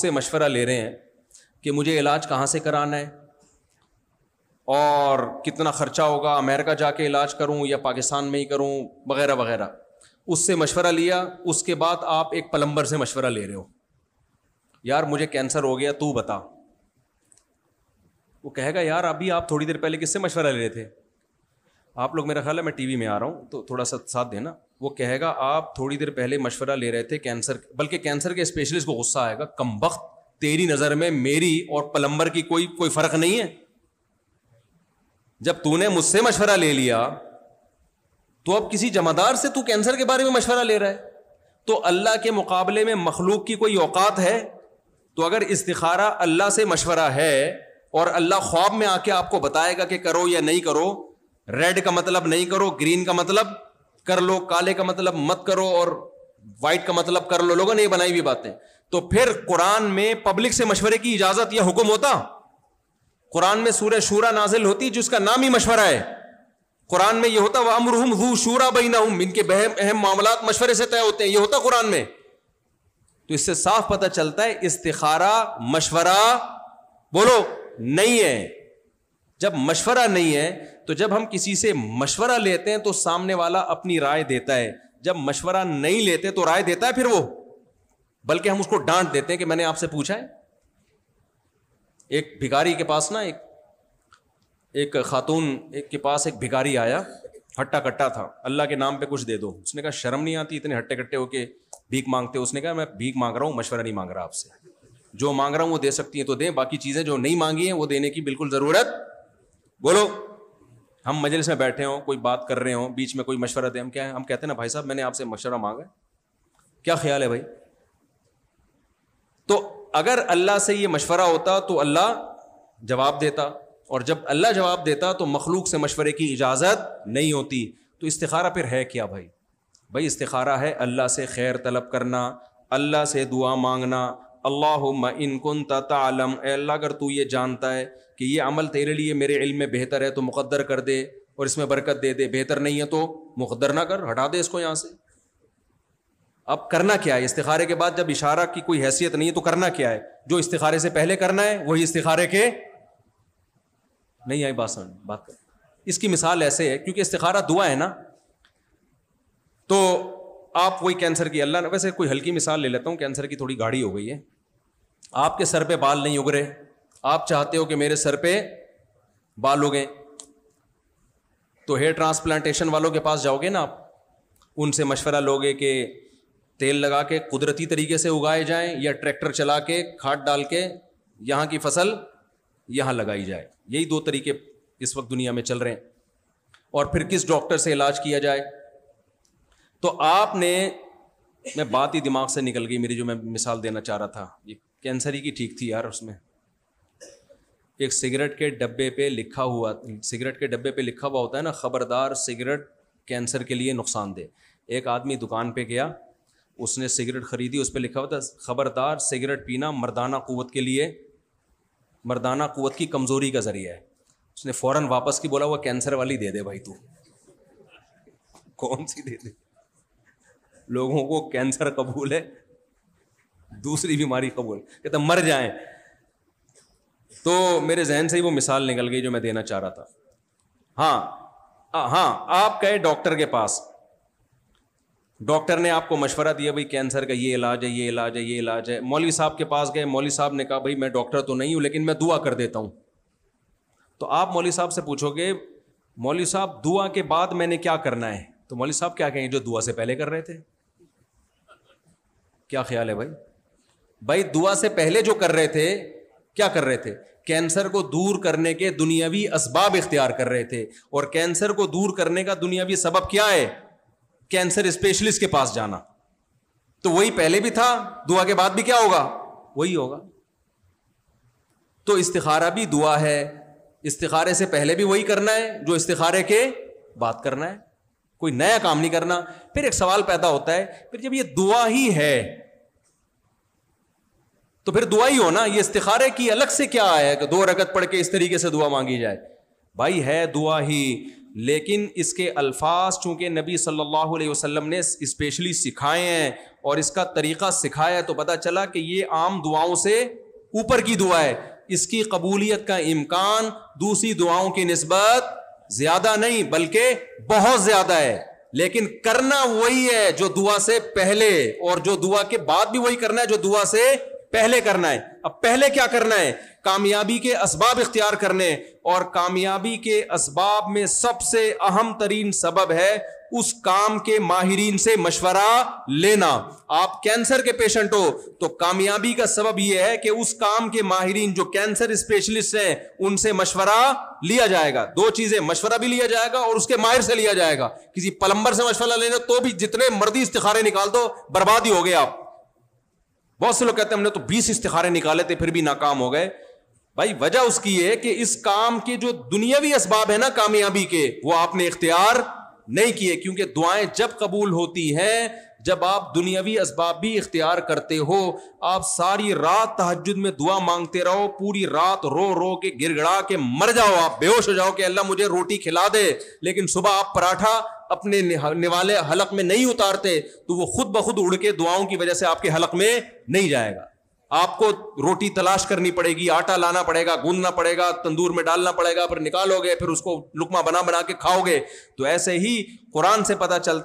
سے مشورہ لے رہے ہیں کہ مجھے علاج کہاں سے کرانا ہے اور کتنا خرچہ ہوگا, امریکہ جا کے علاج کروں یا پاکستان میں ہی کروں وغیرہ وغیرہ, اس سے مشورہ لیا. اس کے بعد آپ ایک پلمبر سے مشورہ لے رہے ہو, یار مجھے کینسر ہو گیا تو بتا. وہ کہے گا یار ابھی آپ تھوڑی دیر پہلے کس سے مشورہ لے رہے تھے؟ آپ لوگ میرا خیال ہے میں ٹی وی میں آ رہا ہوں تو تھوڑا سا ساتھ دینا. وہ کہے گا آپ تھوڑی دیر پہلے مشورہ لے رہے تھے کینسر, بلکہ کینسر کے اسپیشلسٹ کو غصہ آئے گا, کمبخت تیری نظر میں میری اور پلمبر کی کوئی فرق نہیں ہے؟ جب تو نے مجھ سے مشورہ لے لیا تو اب کسی جمعدار سے تو کینسر کے بارے میں مشورہ لے رہا ہے. تو اللہ کے مقابلے میں مخلوق کی کوئی اوقات ہے؟ تو اگر استخارہ اللہ سے مشورہ ہے اور اللہ خواب میں آ کے آپ کو بتائے گا کہ کرو یا نہیں کرو, ریڈ کا مطلب نہیں کرو, گرین کا مطلب کر لو, کالے کا مطلب مت کرو اور وائٹ کا مطلب کر لو, لوگوں نے یہ بنائی ہوئی باتیں, تو پھر قرآن میں پبلک سے مشورے کی اجازت یا حکم ہوتا؟ قرآن میں سورہ شورا نازل ہوتی جس کا نام ہی مشورہ ہے. قرآن میں یہ ہوتا وَأَمْرُهُمْ ذُو شُورَىٰ بَيْنَهُمْ, ان کے اہم معاملات مشورے سے طے ہوتے ہیں, یہ ہوتا قرآن میں. تو اس سے صاف پتہ چلتا ہے استخارہ مشورہ بولو نہیں ہے. جب مشورہ نہیں ہے تو جب ہم کسی سے مشورہ لیتے ہیں تو سامنے والا اپنی رائے دیتا ہے, جب مشورہ نہیں لیتے تو رائے دیتا ہے پھر وہ, بلکہ ہم اس کو ڈانٹ دیتے ہیں کہ میں نے آپ سے پوچھا ہے. ایک بھکاری کے پاس نا ایک خاتون کے پاس ایک بھکاری آیا, ہٹا کٹا تھا, اللہ کے نام پہ کچھ دے دو. اس نے کہا شرم نہیں آتی اتنے ہٹے کٹے ہو کے بھیک مانگتے ہو؟ اس نے کہا میں بھیک مانگ رہا ہوں, مشورہ نہیں مانگ رہا آپ سے, جو مانگ رہا ہوں وہ دے سکتی ہیں تو دیں, باقی چیزیں جو نہیں مانگی ہیں وہ دینے کی بالکل ضرورت. بولو ہم مجلس میں بیٹھے ہوں, کوئی بات کر رہے ہوں, بیچ میں کوئی مشورہ دے, ہم کہتے ہیں نا بھائی صاحب میں نے آپ سے مشورہ مانگا, کیا خیال ہے بھائی؟ تو اگر اللہ سے یہ مشورہ ہوتا تو اللہ جواب دیتا, اور جب اللہ جواب دیتا تو مخلوق سے مشورے کی اجازت نہیں ہوتی. تو استخارہ پھر ہے کیا بھائی؟ بھائی استخارہ ہے اللہ سے خیر طلب کرنا, اللہ سے دعا مانگنا. اللہم ان کنت تعلم, اے اللہ اگر تو یہ جانتا ہے کہ یہ عمل تیرے لیے میرے علم میں بہتر ہے تو مقدر کر دے اور اس میں برکت دے دے, بہتر نہیں ہے تو مقدر نہ کر, ہٹا دے اس کو یہاں سے. اب کرنا کیا ہے استخارے کے بعد؟ جب اشارہ کی کوئی حیثیت نہیں ہے تو کرنا کیا ہے؟ جو استخارے سے پہلے کرنا ہے وہی استخارے کے نہیں آئی بات کر. اس کی مثال ایسے ہے, کیونکہ استخارہ دعا ہے نا, تو آپ وہی کینسر کی, اللہ نے ویسے کوئی ہلکی مثال لے لیتا ہوں, کینسر کی تھوڑی گاڑی ہو گئی ہے, آپ کے سر پہ بال نہیں اگ رہے, آپ چاہتے ہو کہ میرے سر پہ بال اگیں, تو ہیئر ٹرانسپلانٹیشن والوں کے پاس جاؤ گے نا, آپ ان سے مشورہ لوگے کہ تیل لگا کے قدرتی طریقے سے اگائے جائیں یا ٹریکٹر چلا کے کھاد ڈال کے یہاں کی فصل یہاں لگائی جائے. یہی دو طریقے اس وقت دنیا میں چل رہے ہیں. اور پھر کس ڈاکٹر سے علاج کیا جائے. تو آپ نے, میں بات ہی دماغ سے نکل گئی میری جو میں مثال دینا چاہ رہا تھا, یہ کینسر ہی کی ٹھیک تھی یار. اس میں ایک سگریٹ کے ڈبے پہ لکھا ہوا, سگریٹ کے ڈبے پہ لکھا ہوا ہوتا ہے نا, خبردار سگریٹ کینسر کے لیے نقصان دہ. ایک آدمی دکان پہ گیا, اس نے سگریٹ خریدی, اس پہ لکھا ہوا تھا خبردار سگریٹ پینا مردانہ قوت کے لیے, مردانہ قوت کی کمزوری کا ذریعہ ہے. اس نے فوراً واپس کی بولا وہ کینسر والی دے دے بھائی, تو کون سی دے دے, لوگوں کو کینسر قبول ہے, دوسری بیماری قبول, کہتا مر جائیں. تو میرے ذہن سے ہی وہ مثال نکل گئی جو میں دینا چاہ رہا تھا. ہاں آپ گئے ڈاکٹر کے پاس, ڈاکٹر نے آپ کو مشورہ دیا بھائی کینسر کا یہ علاج ہے, یہ علاج ہے, یہ علاج ہے. مولوی صاحب کے پاس گئے, مولوی صاحب نے کہا بھائی میں ڈاکٹر تو نہیں ہوں لیکن میں دعا کر دیتا ہوں. تو آپ مولوی صاحب سے پوچھو گے مولوی صاحب دعا کے بعد میں نے کیا کرنا ہے, تو مولوی صاحب کیا کہیں گے جو دعا سے پہلے کر رہے تھے. کیا خیال ہے بھائی دعا سے پہلے جو کر رہے تھے کیا کر رہے تھے؟ کینسر کو دور کرنے کے دنیاوی اسباب اختیار کر رہے تھے. اور کینسر کو دور کرنے کا دنیاوی سبب کیا ہے؟ کینسر اسپیشلسٹ کے پاس جانا. تو وہی پہلے بھی تھا, دعا کے بعد بھی کیا ہوگا؟ وہی ہوگا. تو استخارہ بھی دعا ہے, استخارے سے پہلے بھی وہی کرنا ہے جو استخارے کے بعد کرنا ہے, کوئی نیا کام نہیں کرنا. پھر ایک سوال پیدا ہوتا ہے, پھر جب یہ دعا ہی ہے تو پھر دعا ہی ہونا, یہ استخارے کی الگ سے کیا آیا کہ 2 رکعت پڑھ کے اس طریقے سے دعا مانگی جائے؟ بھائی ہے دعا ہی, لیکن اس کے الفاظ چونکہ نبی صلی اللہ علیہ وسلم نے اسپیشلی سکھائے ہیں اور اس کا طریقہ سکھایا ہے، تو پتہ چلا کہ یہ عام دعاؤں سے اوپر کی دعا ہے، اس کی قبولیت کا امکان دوسری دعاؤں کی نسبت زیادہ نہیں بلکہ بہت زیادہ ہے، لیکن کرنا وہی ہے جو دعا سے پہلے، اور جو دعا کے بعد بھی وہی کرنا ہے جو دعا سے پہلے کرنا ہے۔ اب پہلے کیا کرنا ہے؟ کامیابی کے اسباب اختیار کرنے، اور کامیابی کے اسباب میں سب سے اہم ترین سبب ہے اس کام کے ماہرین سے مشورہ لینا۔ آپ کینسر کے پیشنٹ ہو تو کامیابی کا سبب یہ ہے کہ اس کام کے ماہرین جو کینسر اسپیشلسٹ ہیں ان سے مشورہ لیا جائے گا۔ دو چیزیں، مشورہ بھی لیا جائے گا اور اس کے ماہر سے لیا جائے گا۔ کسی پلمبر سے مشورہ لینا تو بھی جتنے مرضی استخارے نکال دو برباد ہی ہو گئے آپ۔ بہت سے لوگ کہتے ہیں ہم نے تو 20 استخارے نکالے تھے پھر بھی ناکام ہو گئے۔ بھائی وجہ اس کی ہے کہ اس کام کے جو دنیاوی اسباب ہیں نا کامیابی کے، وہ آپ نے اختیار نہیں کیے، کیونکہ دعائیں جب قبول ہوتی ہیں جب آپ دنیاوی اسباب بھی اختیار کرتے ہو۔ آپ ساری رات تہجد میں دعا مانگتے رہو، پوری رات رو رو کے گر گڑا کے مر جاؤ، آپ بے ہوش ہو جاؤ کہ اللہ مجھے روٹی کھلا دے، لیکن صبح آپ پراٹھا اپنے نوالے حلق میں نہیں اتارتے تو وہ خود بخود اڑ کے دعاؤں کی وجہ سے آپ کے حلق میں نہیں جائے گا۔ آپ کو روٹی تلاش کرنی پڑے گی، آٹا لانا پڑے گا، گوندنا پڑے گا، تندور میں ڈالنا پڑے گا، پھر نکالو گے، پھر اس کو لقمہ بنا بنا کے کھاؤ گے۔ تو ایسے ہی قرآن سے پتہ چلتا